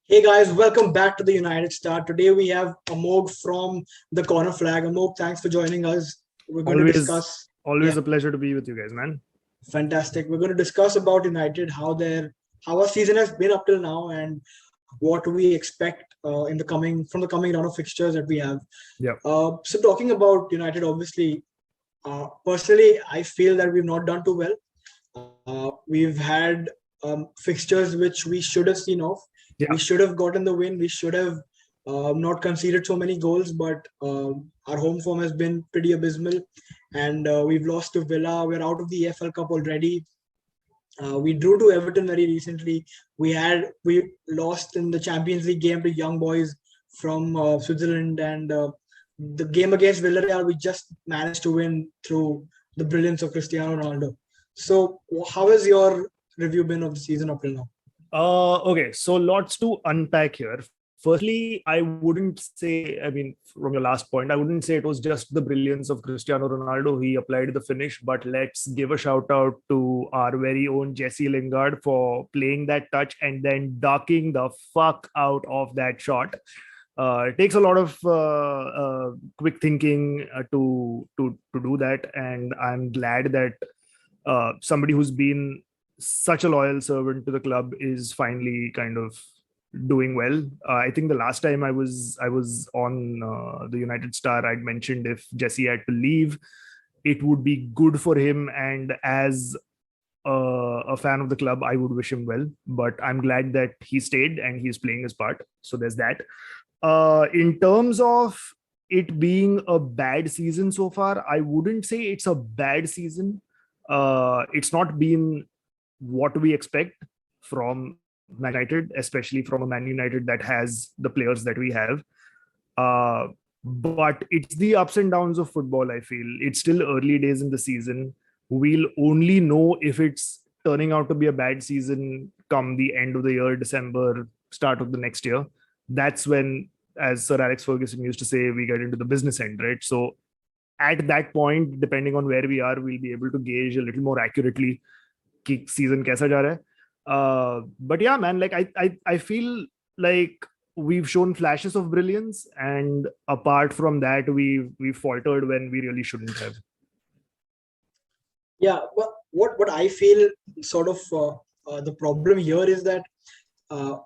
Hey guys, welcome back to the United Star. Today we have Amog from the Corner Flag. Amog, thanks for joining us. We're going to Always, discuss. always a pleasure to be with you guys, man. Fantastic. We're going to discuss about United, how our season has been up till now, and what we expect in the coming round of fixtures that we have. Yeah. So talking about United, obviously, personally, I feel that we've not done too well. We've had fixtures which we should have seen off. Yeah. We should have gotten the win. We should have not conceded so many goals, but our home form has been pretty abysmal, and we've lost to Villa. We're out of the EFL Cup already. We drew to Everton very recently. We lost in the Champions League game to Young Boys from Switzerland, and the game against Villarreal we just managed to win through the brilliance of Cristiano Ronaldo. So, how has your review been of the season up till now? Okay, so lots to unpack here. Firstly, I wouldn't say, from your last point, I wouldn't say it was just the brilliance of Cristiano Ronaldo. He applied the finish, but let's give a shout out to our very own Jesse Lingard for playing that touch and then ducking the fuck out of that shot. It takes a lot of quick thinking to do that, and I'm glad that somebody who's been such a loyal servant to the club is finally kind of doing well. I think the last time I was on the United Star, I'd mentioned if Jesse had to leave, it would be good for him, and as a fan of the club, I would wish him well. But I'm glad that he stayed and he's playing his part. So there's that. In terms of it being a bad season so far, I wouldn't say it's a bad season. It's not been what we expect from Man United, especially from a Man United that has the players that we have. But it's the ups and downs of football, I feel. It's still early days in the season. We'll only know if it's turning out to be a bad season come the end of the year, December, start of the next year. That's when, as Sir Alex Ferguson used to say, we get into the business end, right? So at that point, depending on where we are, we'll be able to gauge a little more accurately कि season कैसा जा रहा है. But yeah, man, like I feel like we've shown flashes of brilliance, and apart from that, we faltered when we really shouldn't have. Yeah, well, what I feel sort of the problem here is that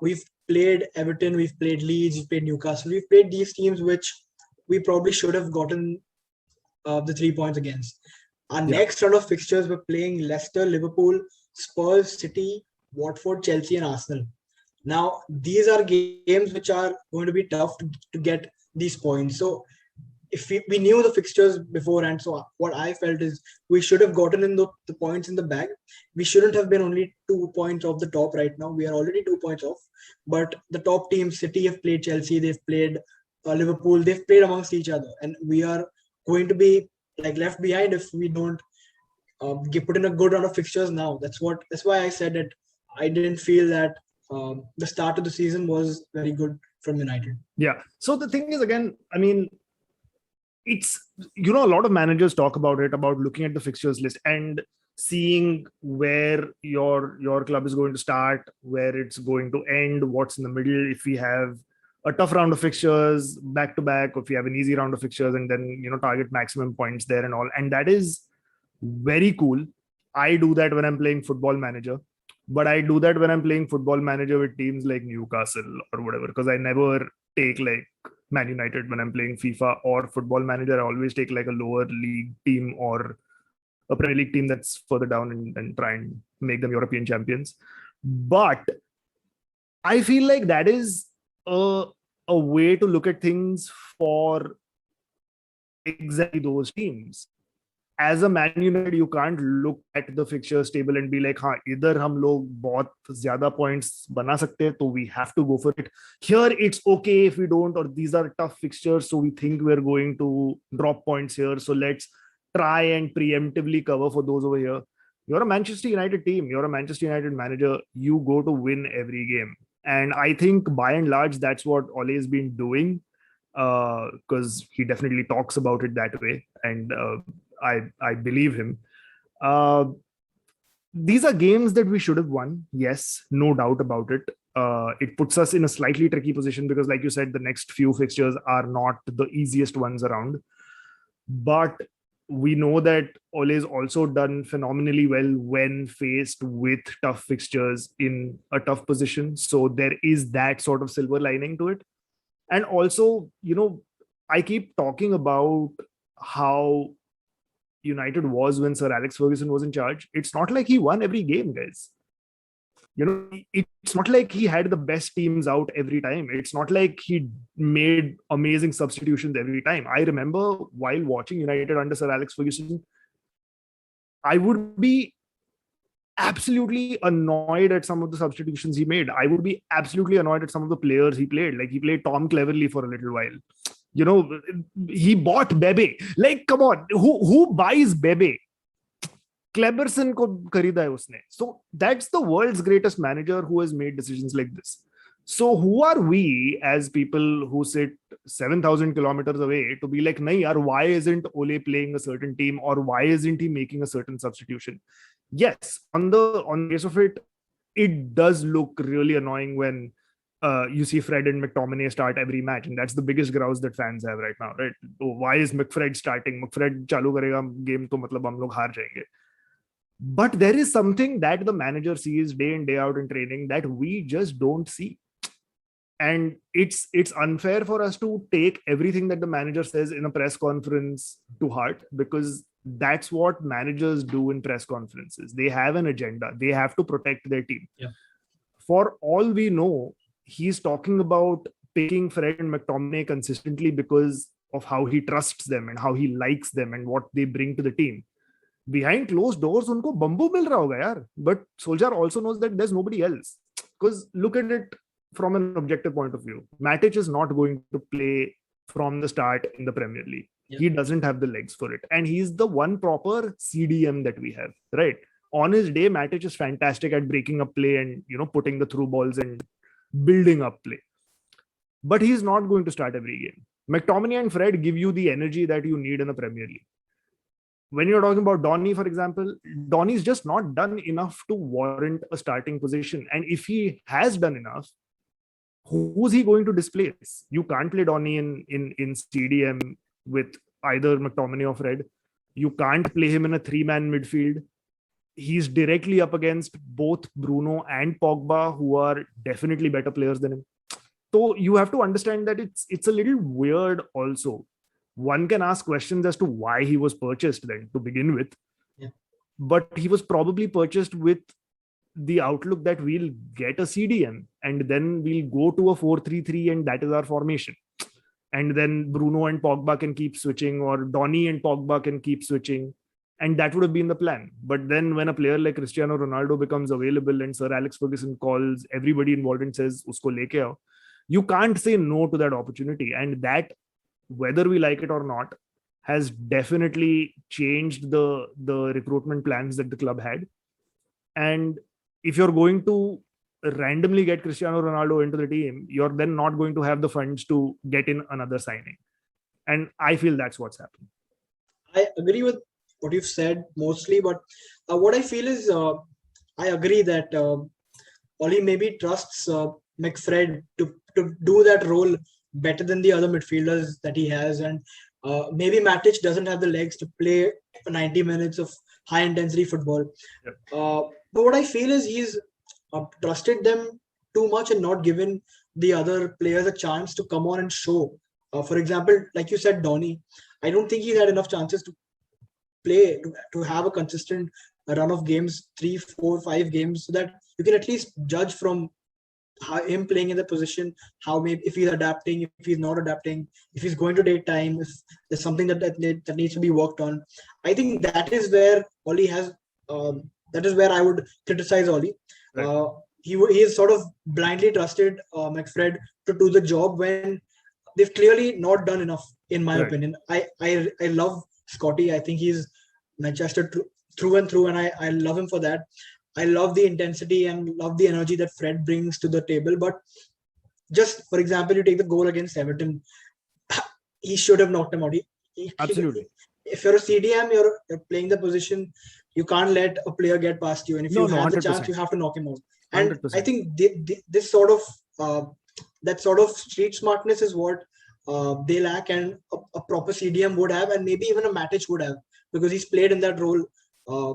we've played Everton, we've played Leeds, we've played Newcastle, we've played these teams which we probably should have gotten the 3 points against. Our next round of fixtures, we're playing Leicester, Liverpool, Spurs, City, Watford, Chelsea, and Arsenal. Now, these are games which are going to be tough to get these points. So, if we knew the fixtures beforehand, so what I felt is we should have gotten in the points in the bag. We shouldn't have been only 2 points off the top right now. We are already 2 points off. But the top teams, City have played Chelsea, they've played Liverpool, they've played amongst each other. And we are going to be like left behind if we don't put in a good run of fixtures now. That's why I said that I didn't feel that the start of the season was very good from United. Yeah. So the thing is, again, I mean, it's, a lot of managers talk about it, about looking at the fixtures list and seeing where your club is going to start, where it's going to end, what's in the middle. If we have a tough round of fixtures back to back, if we have an easy round of fixtures, and then target maximum points there and all, and that is very cool. I do that when I'm playing Football Manager, but I do that when I'm playing Football Manager with teams like Newcastle or whatever, because I never take like Man United when I'm playing FIFA or Football Manager. I always take like a lower league team or a Premier League team that's further down and try and make them European champions. But I feel like that is a way to look at things for exactly those teams. As a Man United, you can't look at the fixtures table and be like, हाँ इधर हम लोग बहुत ज़्यादा points बना सकते हैं, तो we have to go for it. Here it's okay if we don't, or these are tough fixtures, so we think we're going to drop points here, so let's try and preemptively cover for those over here. You're a Manchester United team, you're a Manchester United manager, you go to win every game. And I think by and large, that's what Ole has been doing, because he definitely talks about it that way. And I believe him. These are games that we should have won. Yes, no doubt about it. it puts us in a slightly tricky position because, like you said, the next few fixtures are not the easiest ones around. But we know that Ole's also done phenomenally well when faced with tough fixtures in a tough position. So there is that sort of silver lining to it. And also, I keep talking about how United was when Sir Alex Ferguson was in charge. It's not like he won every game, guys. It's not like he had the best teams out every time. It's not like he made amazing substitutions every time. I remember while watching United under Sir Alex Ferguson, I would be absolutely annoyed at some of the substitutions he made. I would be absolutely annoyed at some of the players he played. Like, he played Tom Cleverley for a little while. He bought Bebe. Like, come on, who buys Bebe? Kleberson ko kharida hai usne. So that's the world's greatest manager who has made decisions like this. So who are we as people who sit 7,000 kilometers away to be like, nahi yaar, why isn't Ole playing a certain team, or why isn't he making a certain substitution? Yes, on the face of it, it does look really annoying when you see Fred and McTominay start every match, and that's the biggest grouse that fans have right now, right? Oh, why is McFred starting? McFred chalu karega game to matlab hum log haar jayenge. But there is something that the manager sees day in, day out in training that we just don't see. And it's unfair for us to take everything that the manager says in a press conference to heart, because that's what managers do in press conferences. They have an agenda. They have to protect their team. Yeah. For all we know, he's talking about picking Fred and McTominay consistently because of how he trusts them and how he likes them and what they bring to the team. Behind closed doors, unko bamboo mil raha hoga yaar. But Solskjaer also knows that there's nobody else. Because look at it from an objective point of view. Matic is not going to play from the start in the Premier League. Yeah. He doesn't have the legs for it. And he's the one proper CDM that we have, right? On his day, Matic is fantastic at breaking up play and, putting the through balls and building up play. But he's not going to start every game. McTominay and Fred give you the energy that you need in the Premier League. When you're talking about Donny, for example, Donny's just not done enough to warrant a starting position. And if he has done enough, who's he going to displace? You can't play Donny in CDM with either McTominay or Fred. You can't play him in a three-man midfield. He's directly up against both Bruno and Pogba, who are definitely better players than him. So you have to understand that it's a little weird also. One can ask questions as to why he was purchased then to begin with. Yeah. But he was probably purchased with the outlook that we'll get a CDM and then we'll go to a 4-3-3 and that is our formation. And then Bruno and Pogba can keep switching, or Donny and Pogba can keep switching. And that would have been the plan. But then when a player like Cristiano Ronaldo becomes available and Sir Alex Ferguson calls everybody involved and says, usko leke aao, you can't say no to that opportunity. And that, whether we like it or not, has definitely changed the recruitment plans that the club had. And if you're going to randomly get Cristiano Ronaldo into the team, you're then not going to have the funds to get in another signing. And I feel that's what's happened. I agree with what you've said mostly, but what I feel is I agree that Ole maybe trusts McFred to do that role better than the other midfielders that he has, and maybe Matic doesn't have the legs to play 90 minutes of high intensity football. Yep. But what I feel is he's trusted them too much and not given the other players a chance to come on and show. For example, like you said, Donny, I don't think he had enough chances to play, to have a consistent run of games, 3, 4, 5 games, so that you can at least judge from him playing in the position, how maybe if he's adapting, if he's not adapting, if he's going to take time, if there's something that needs to be worked on. I think that is where Ole has, that is where I would criticize Ole. Right. He is sort of blindly trusted McFred to do the job when they've clearly not done enough, in my opinion. I love Scotty. I think he's Manchester through and through, and I love him for that. I love the intensity and love the energy that Fred brings to the table. But just, for example, you take the goal against Everton, he should have knocked him out. Absolutely. If you're a CDM, you're playing the position, you can't let a player get past you. And if you have the chance, you have to knock him out. And 100%. I think this sort of that sort of street smartness is what they lack, and a proper CDM would have, and maybe even a Matic would have, because he's played in that role uh,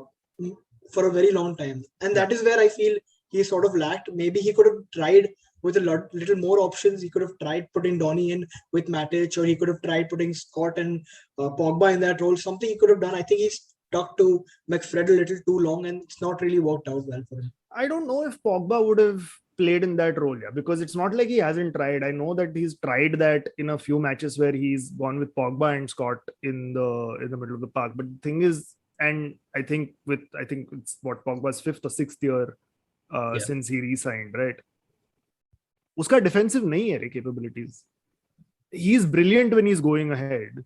for a very long time. And that is where I feel he sort of lacked. Maybe he could have tried with a little more options. He could have tried putting Donny in with Matic, or he could have tried putting Scott and Pogba in that role. Something he could have done. I think he's stuck to McFred a little too long, and it's not really worked out well for him. I don't know if Pogba would have played in that role, because it's not like he hasn't tried. I know that he's tried that in a few matches where he's gone with Pogba and Scott in the middle of the park. But the thing is, and I think it's what, Pogba's 5th or 6th year since he re-signed, right? Uska defensive nahi hai capabilities. He's brilliant when he's going ahead,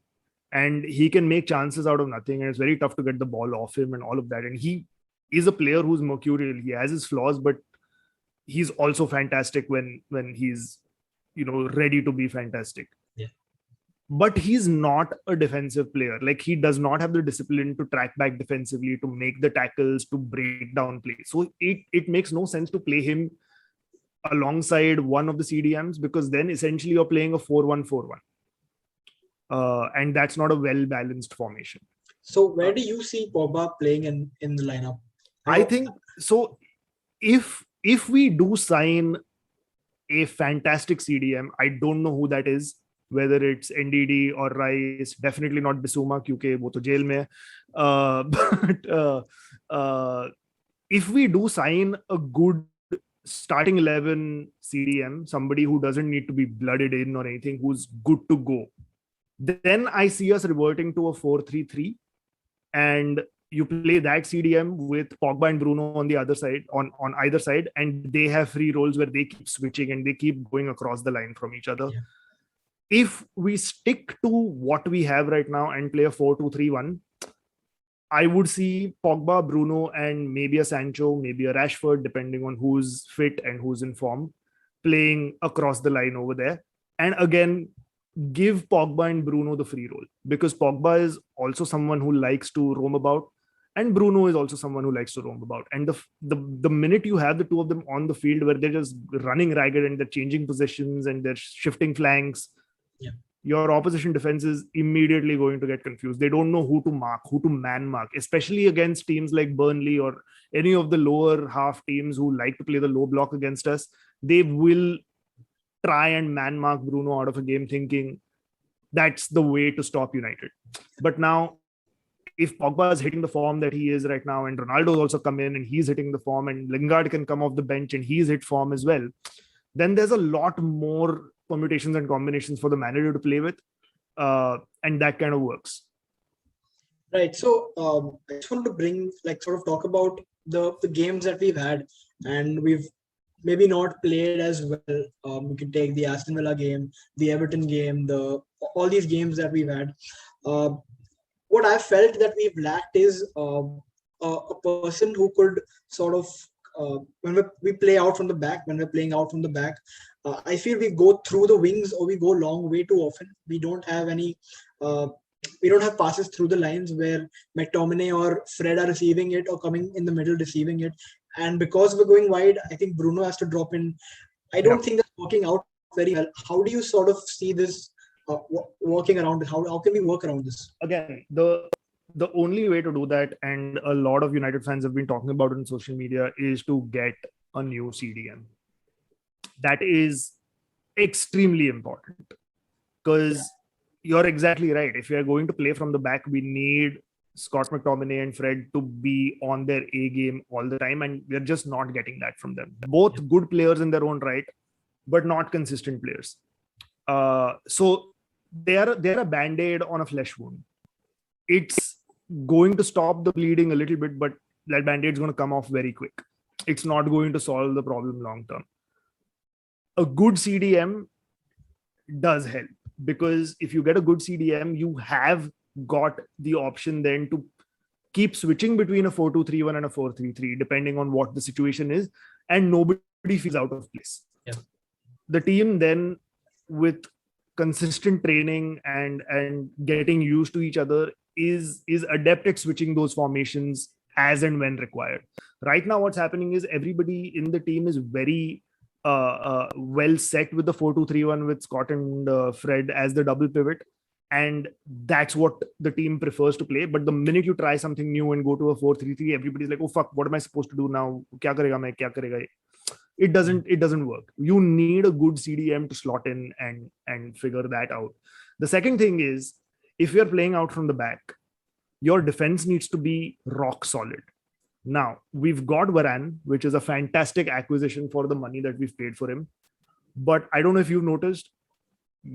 and he can make chances out of nothing, and it's very tough to get the ball off him and all of that. And he is a player who's mercurial. He has his flaws, but he's also fantastic when he's ready to be fantastic. But he's not a defensive player. Like, he does not have the discipline to track back defensively, to make the tackles, to break down play. So it makes no sense to play him alongside one of the CDMs, because then essentially you're playing a 4-1-4-1. And that's not a well-balanced formation. So where do you see Pogba playing in the lineup? I think so. If we do sign a fantastic CDM, I don't know who that is, whether it's NDD or Rice. Definitely not Bissouma, क्योंकि वो तो jail में है. But if we do sign a good starting 11 CDM, somebody who doesn't need to be blooded in or anything, who's good to go, then I see us reverting to a 4-3-3, and you play that CDM with Pogba and Bruno on the other side, on either side, and they have free roles where they keep switching and they keep going across the line from each other. Yeah. If we stick to what we have right now and play a 4-2-3-1, I would see Pogba, Bruno, and maybe a Sancho, maybe a Rashford, depending on who's fit and who's in form, playing across the line over there. And again, give Pogba and Bruno the free role, because Pogba is also someone who likes to roam about, and Bruno is also someone who likes to roam about. And the minute you have the two of them on the field where they're just running ragged and they're changing positions and they're shifting flanks, your opposition defense is immediately going to get confused. They don't know who to mark, who to man mark, especially against teams like Burnley or any of the lower half teams who like to play the low block against us. They will try and man mark Bruno out of a game, thinking that's the way to stop United. But now, if Pogba is hitting the form that he is right now, and Ronaldo's also come in and he's hitting the form, and Lingard can come off the bench and he's hit form as well, then there's a lot more permutations and combinations for the manager to play with, and that kind of works. Right. So I just want to talk about the games that we've had, and we've maybe not played as well. We can take the Aston Villa game, the Everton game, all these games that we've had. What I felt that we've lacked is a person who could sort of, when we play out from the back, when we're playing out from the back, I feel we go through the wings or we go long way too often. We don't have any, we don't have passes through the lines where McTominay or Fred are receiving it or coming in the middle receiving it. And because we're going wide, I think Bruno has to drop in. I don't think that's working out very well. How do you sort of see this working around? How can we work around this? Again, the only way to do that, and a lot of United fans have been talking about it on social media, is to get a new CDM. That is extremely important, because you're exactly right. If we are going to play from the back, we need Scott McTominay and Fred to be on their A game all the time, and we're just not getting that from them. Both good players in their own right, but not consistent players. So they're a band-aid on a flesh wound. It's going to stop the bleeding a little bit, but that band-aid is going to come off very quick. It's not going to solve the problem long term. A good CDM does help, because if you get a good CDM, you have got the option then to keep switching between a 4-2-3-1 and a 4-3-3, depending on what the situation is, and nobody feels out of place. Yeah. The team then, with consistent training and getting used to each other, is adept at switching those formations as and when required. Right now, what's happening is everybody in the team is very well set with the 4-2-3-1 with Scott and Fred as the double pivot. And that's what the team prefers to play. But the minute you try something new and go to a 4-3-3, everybody's like, oh, fuck, what am I supposed to do now? Kya karega main? Kya karega? It doesn't work. You need a good CDM to slot in and figure that out. The second thing is, if you're playing out from the back, your defense needs to be rock solid. Now, we've got Varane, which is a fantastic acquisition for the money that we've paid for him. But I don't know if you've noticed,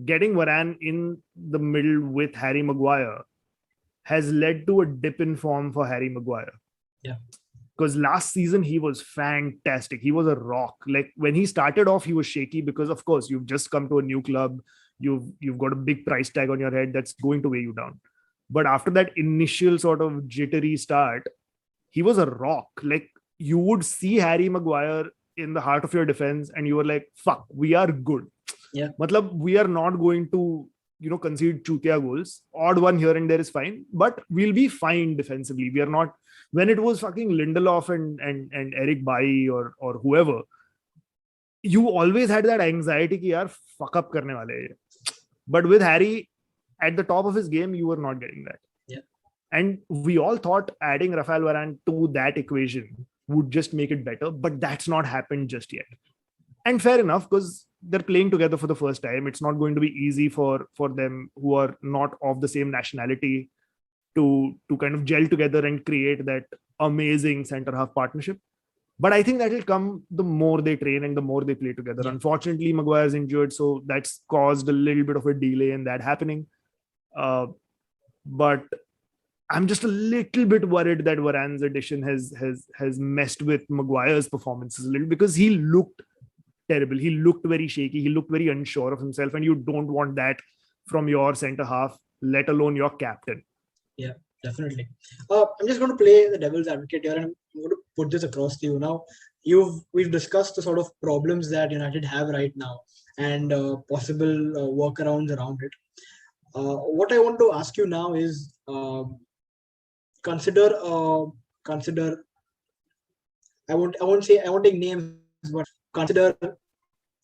getting Varane in the middle with Harry Maguire has led to a dip in form for Harry Maguire. Yeah. Because last season he was fantastic. He was a rock. Like when he started off, he was shaky because, of course, you've just come to a new club. You've got a big price tag on your head that's going to weigh you down. But after that initial sort of jittery start, he was a rock. Like you would see Harry Maguire in the heart of your defense and you were like, fuck, we are good. Yeah. Matlab, we are not going to, concede chutia goals. Odd one here and there is fine, but we'll be fine defensively. We are not, when it was fucking Lindelof and Eric Bailly or whoever, you always had that anxiety ki yaar, fuck up karne wale hai. But with Harry at the top of his game, you were not getting that. Yeah. And we all thought adding Rafael Varane to that equation would just make it better, but that's not happened just yet. And fair enough, because they're playing together for the first time. It's not going to be easy for them who are not of the same nationality to kind of gel together and create that amazing center-half partnership. But I think that will come the more they train and the more they play together. Yeah. Unfortunately, Maguire's injured, so that's caused a little bit of a delay in that happening. But I'm just a little bit worried that Varane's addition has messed with Maguire's performances a little, because he looked terrible. He looked very shaky. He looked very unsure of himself, and you don't want that from your centre half, let alone your captain. Yeah, definitely. I'm just going to play the devil's advocate here, and I'm going to put this across to you now. We've discussed the sort of problems that United have right now and possible workarounds around it. What I want to ask you now is consider. I won't take names, but consider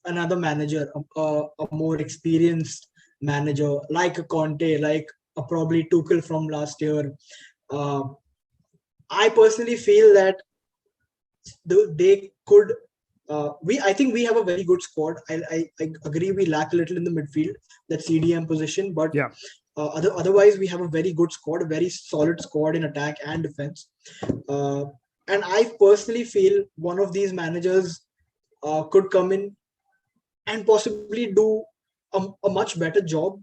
another manager, a more experienced manager, like a Conte, like a probably Tuchel from last year. I personally feel that they could. I think we have a very good squad. I agree we lack a little in the midfield, that CDM position, but yeah. Otherwise we have a very good squad, a very solid squad in attack and defense. And I personally feel one of these managers could come in and possibly do a much better job.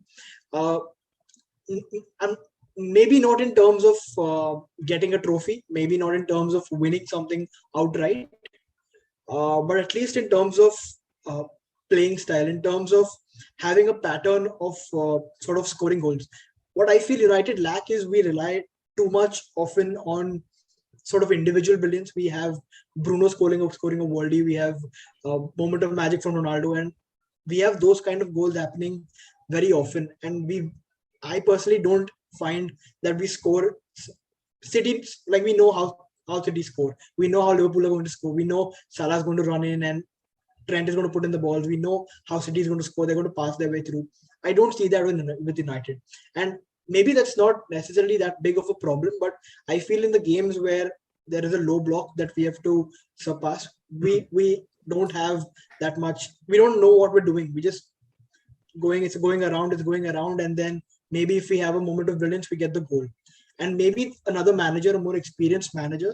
And maybe not in terms of getting a trophy, maybe not in terms of winning something outright, but at least in terms of playing style, in terms of having a pattern of sort of scoring goals. What I feel United lack is we rely too much often on sort of individual brilliance. We have Bruno scoring a worldie, we have a moment of magic from Ronaldo, and we have those kind of goals happening very often. And I personally don't find that we score. City, like, we know how City score. We know how Liverpool are going to score. We know Salah is going to run in and Trent is going to put in the balls. We know how City is going to score. They're going to pass their way through. I don't see that with United. And maybe that's not necessarily that big of a problem, but I feel in the games where there is a low block that we have to surpass, we don't have that much. We don't know what we're doing. We just it's going around, and then maybe if we have a moment of brilliance, we get the goal. And maybe another manager, a more experienced manager,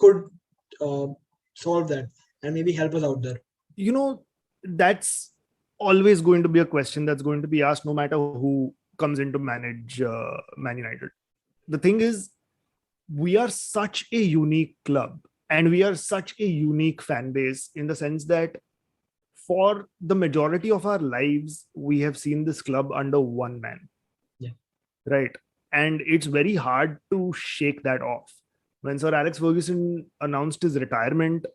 could solve that and maybe help us out there. That's always going to be a question that's going to be asked no matter who comes in to manage Man United. The thing is, we are such a unique club and we are such a unique fan base in the sense that for the majority of our lives, we have seen this club under one man. Yeah. Right. And it's very hard to shake that off. When Sir Alex Ferguson announced his retirement,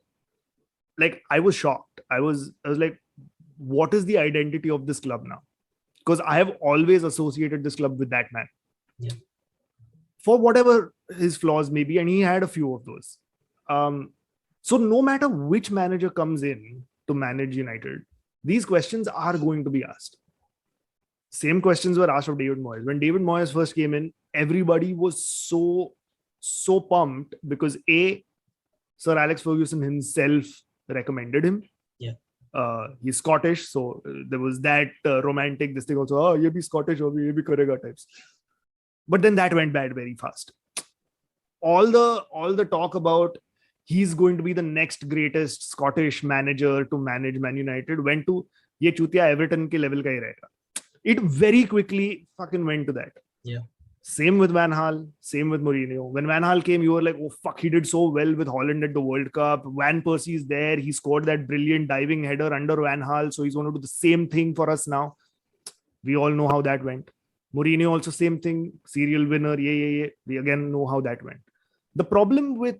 like, I was shocked. I was like, what is the identity of this club now? Because I have always associated this club with that man. Yeah. for whatever his flaws may be, and he had a few of those. So no matter which manager comes in to manage United, these questions are going to be asked. Same questions were asked of David Moyes. When David Moyes first came in, everybody was so pumped because Sir Alex Ferguson himself recommended him. Yeah. He's Scottish, so there was that romantic this thing also. Oh, ye bhi Scottish, or ye bhi karega types. But then that went bad very fast. All the talk about he's going to be the next greatest Scottish manager to manage Man United went to ye chutiya Everton ke level ka hi rahega. It very quickly fucking went to that. Yeah. Same with Van Gaal, same with Mourinho. When Van Gaal came, you were like, oh fuck, he did so well with Holland at the World Cup. Van Persie is there. He scored that brilliant diving header under Van Gaal. So he's going to do the same thing for us now. We all know how that went. Mourinho also same thing. Serial winner. Yeah. We again know how that went. The problem with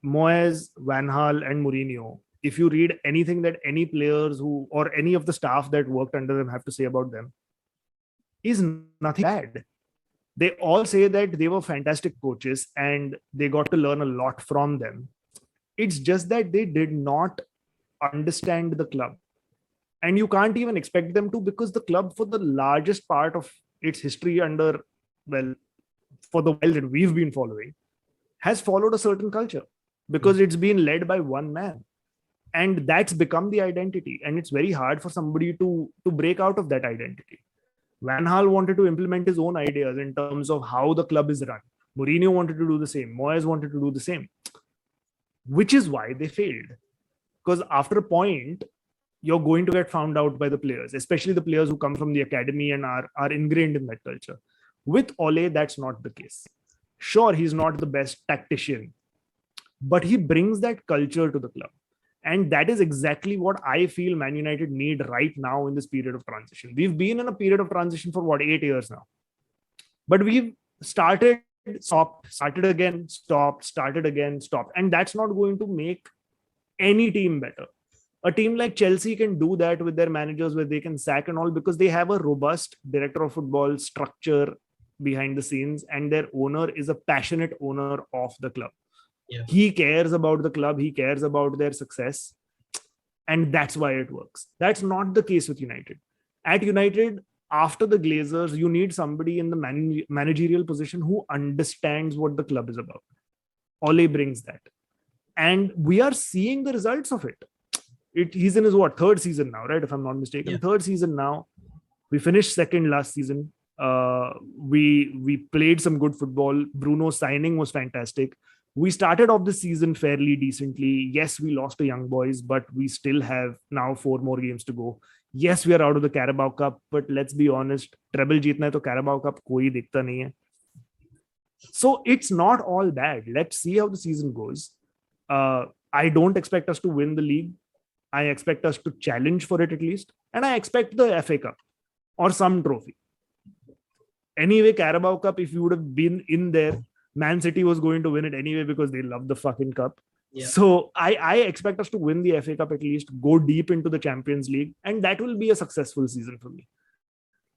Moyes, Van Gaal and Mourinho, if you read anything that any players who or any of the staff that worked under them have to say about them, is nothing bad. They all say that they were fantastic coaches and they got to learn a lot from them. It's just that they did not understand the club. And you can't even expect them to, because the club, for the largest part of its history for the while that we've been following, has followed a certain culture because it's been led by one man. And that's become the identity. And it's very hard for somebody to break out of that identity. Van Gaal wanted to implement his own ideas in terms of how the club is run. Mourinho wanted to do the same. Moyes wanted to do the same, which is why they failed. Because after a point, you're going to get found out by the players, especially the players who come from the academy and are ingrained in that culture. With Ole, that's not the case. Sure, he's not the best tactician, but he brings that culture to the club. And that is exactly what I feel Man United need right now in this period of transition. We've been in a period of transition for 8 years now. But we've started, stopped, started again, stopped, started again, stopped. And that's not going to make any team better. A team like Chelsea can do that with their managers, where they can sack and all, because they have a robust director of football structure behind the scenes, and their owner is a passionate owner of the club. Yeah. He cares about the club. He cares about their success. And that's why it works. That's not the case with United. At United, after the Glazers, you need somebody in the managerial position who understands what the club is about. Ole brings that. And we are seeing the results of it. He's in his third season now, right? If I'm not mistaken. Yeah. Third season now. We finished second last season. We played some good football. Bruno's signing was fantastic. We started off the season fairly decently. Yes, we lost to Young Boys, but we still have now 4 more games to go. Yes, we are out of the Carabao Cup, but let's be honest, treble jeetna hai to Carabao Cup koi dikhta nahi hai. So it's not all bad. Let's see how the season goes. I don't expect us to win the league. I expect us to challenge for it at least. And I expect the FA Cup or some trophy. Anyway, Carabao Cup, if you would have been in there, Man City was going to win it anyway because they love the fucking cup. Yeah. So I expect us to win the FA Cup at least, go deep into the Champions League, and that will be a successful season for me.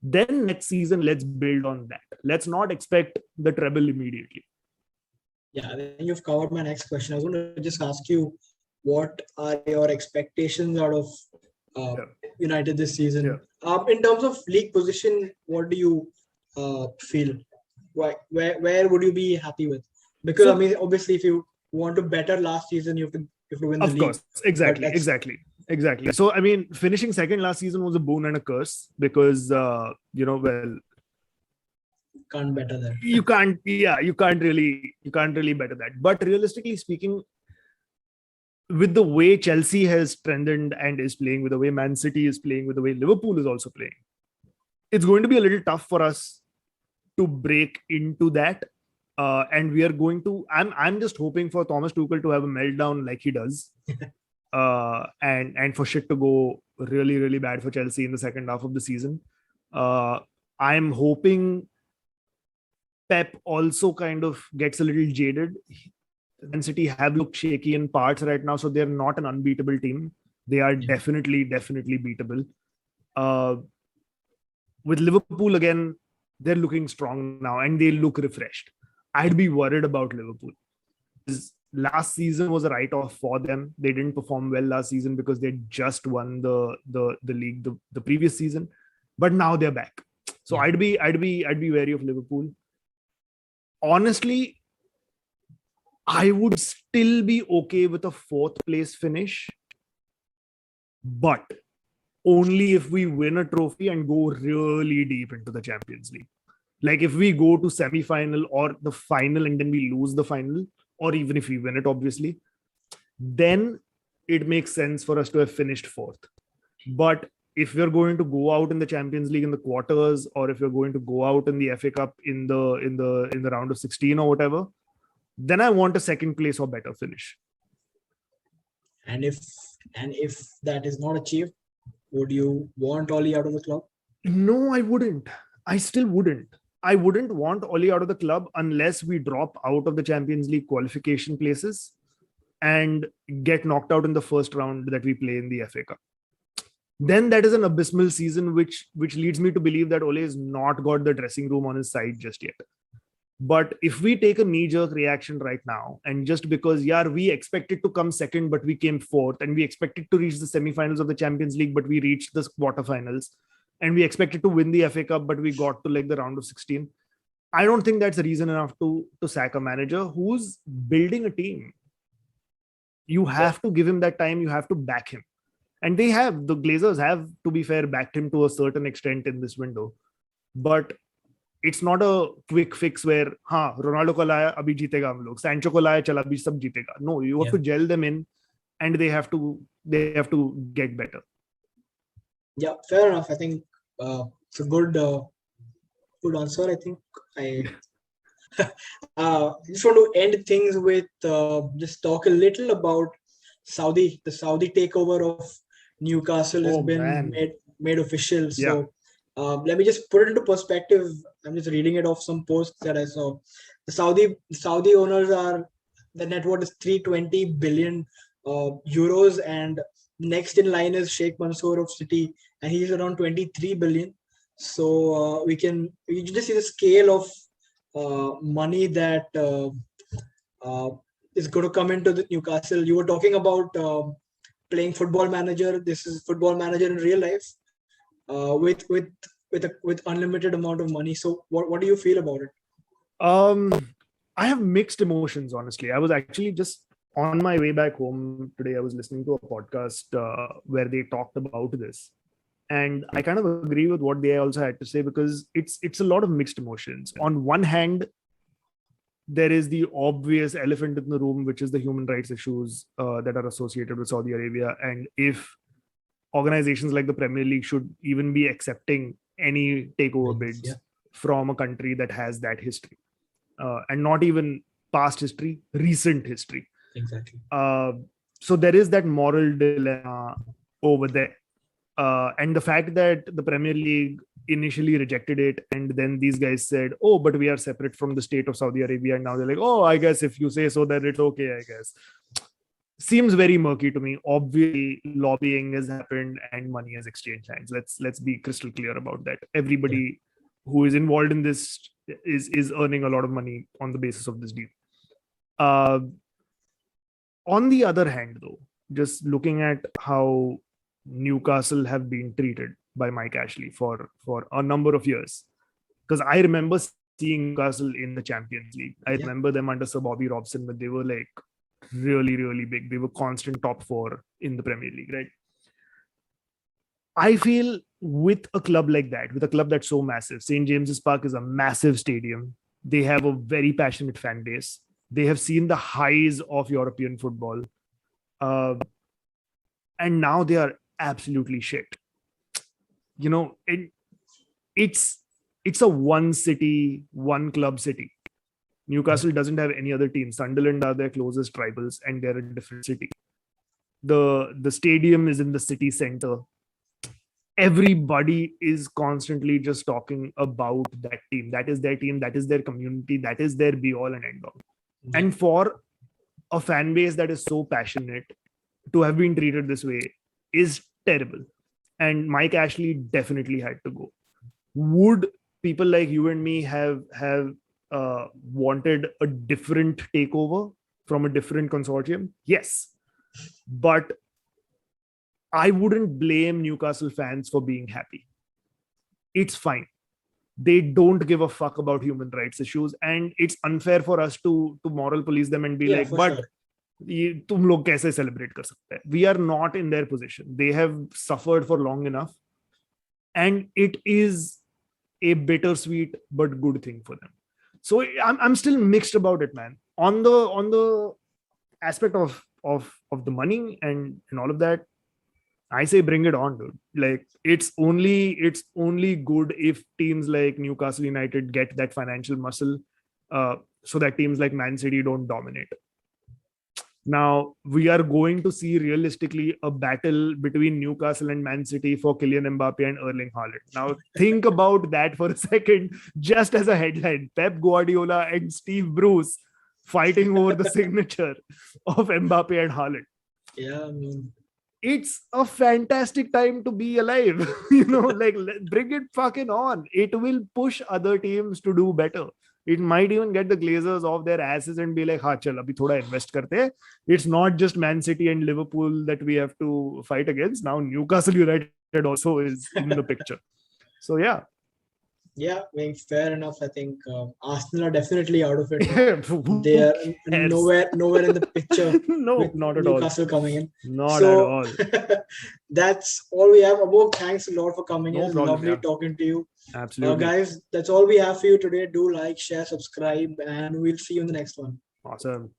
Then next season, let's build on that. Let's not expect the treble immediately. Yeah, I think you've covered my next question. I was going to just ask you, what are your expectations out of United this season? Yeah. In terms of league position, what do you feel? Where would you be happy with? Because I mean, obviously, if you want to better last season, you have to win the league. Of course, exactly. So I mean, finishing second last season was a boon and a curse because can't better that. You can't really better that. But realistically speaking, with the way Chelsea has strengthened and is playing, with the way Man City is playing, with the way Liverpool is also playing, it's going to be a little tough for us to break into that. And we are going to, I'm just hoping for Thomas Tuchel to have a meltdown like he does. And for shit to go really, really bad for Chelsea in the second half of the season. I'm hoping Pep also kind of gets a little jaded. Man City have looked shaky in parts right now, so they're not an unbeatable team. They are definitely beatable. With Liverpool again, they're looking strong now and they look refreshed. I'd be worried about Liverpool. Last season was a write-off for them. They didn't perform well last season because they just won the league the previous season, but now they're back. So Yeah. I'd be wary of Liverpool. Honestly, I would still be okay with a fourth place finish, but only if we win a trophy and go really deep into the Champions League. Like if we go to semi-final or the final and then we lose the final, or even if we win it, obviously, then it makes sense for us to have finished fourth. But if we're going to go out in the Champions League in the quarters, or if you're going to go out in the FA Cup in the round of 16 or whatever, then I want a second place or better finish. And if that is not achieved, would you want Oli out of the club? No, I wouldn't. I still wouldn't. I wouldn't want Oli out of the club unless we drop out of the Champions League qualification places and get knocked out in the first round that we play in the FA Cup. Then that is an abysmal season, which leads me to believe that Ole has not got the dressing room on his side just yet. But if we take a knee-jerk reaction right now, and just because, we expected to come second, but we came fourth, and we expected to reach the semi-finals of the Champions League, but we reached the quarterfinals, and we expected to win the FA Cup, but we got to like the round of 16. I don't think that's reason enough to sack a manager who's building a team. You have to give him that time. You have to back him. And the Glazers have, to be fair, backed him to a certain extent in this window. But it's not a quick fix where, Ronaldo ko laya, abhi jeetega hum log. Sancho ko laya, chala, abhi sab jeetega. No, you have to gel them in, and they have to get better. Yeah, fair enough. I think it's a good answer. I think I just want to end things with just talk a little about the Saudi takeover of Newcastle has been made official. So let me just put it into perspective. I'm just reading it off some posts that I saw. The Saudi owners the net worth is 320 billion euros, and next in line is Sheikh Mansour of City, and he's around 23 billion. So you just see the scale of money that is going to come into the Newcastle. You were talking about playing Football Manager. This is Football Manager in real life, with unlimited amount of money. So what do you feel about it? I have mixed emotions, honestly. I was actually just on my way back home today. I was listening to a podcast where they talked about this, and I kind of agree with what they also had to say, because it's a lot of mixed emotions. On one hand, there is the obvious elephant in the room, which is the human rights issues that are associated with Saudi Arabia, and if organizations like the Premier League should even be accepting any takeover bids from a country that has that history, and not even past history, recent history. Exactly. So there is that moral dilemma over there. And the fact that the Premier League initially rejected it, and then these guys said, oh, but we are separate from the state of Saudi Arabia, and now they're like, oh, I guess if you say so, then it's okay, I guess. Seems very murky to me. Obviously, lobbying has happened and money has exchanged hands. Let's be crystal clear about that. Everybody who is involved in this is earning a lot of money on the basis of this deal. On the other hand, though, just looking at how Newcastle have been treated by Mike Ashley for a number of years, because I remember seeing Newcastle in the Champions League. I remember them under Sir Bobby Robson, but they were like really, really big. They were constant top four in the Premier League, right? I feel with a club like that, with a club that's so massive, St. James's Park is a massive stadium. They have a very passionate fan base. They have seen the highs of European football. And now they are absolutely shit. You know, it's a one city, one club city. Newcastle doesn't have any other team. Sunderland are their closest rivals, and they're a different city. The stadium is in the city center. Everybody is constantly just talking about that team. That is their team. That is their community. That is their be all and end all. Yeah. And for a fan base that is so passionate, to have been treated this way is terrible. And Mike Ashley definitely had to go. Would people like you and me have wanted a different takeover from a different consortium? Yes. But I wouldn't blame Newcastle fans for being happy. It's fine. They don't give a fuck about human rights issues, and it's unfair for us to moral police them and be Yeah, like, for but sure. तुम लोग कैसे celebrate कर सकते हैं? We are not in their position. They have suffered for long enough, and it is a bittersweet but good thing for them. So I'm still mixed about it, man. On the aspect of the money and all of that, I say bring it on, dude. Like it's only good if teams like Newcastle United get that financial muscle, so that teams like Man City don't dominate. Now we are going to see realistically a battle between Newcastle and Man City for Kylian Mbappe and Erling Haaland. Now think about that for a second, just as a headline: Pep Guardiola and Steve Bruce fighting over the signature of Mbappe and Haaland. Yeah, I mean, It's a fantastic time to be alive. Like bring it fucking on. It will push other teams to do better. It might even get the Glazers off their asses and be like, "Ha, chal, abhi thoda invest karte hain." It's not just Man City and Liverpool that we have to fight against. Now Newcastle United also is in the picture. So yeah. yeah, I mean, fair enough. I think Arsenal are definitely out of it. Who They are cares? nowhere in the picture. No, with not at all. Newcastle coming in. Not So, at all. that's all we have. Above, thanks a lot for coming No in. problem, Lovely yeah. talking to you. Absolutely. Guys, that's all we have for you today. Do like, share, subscribe, and we'll see you in the next one. Awesome.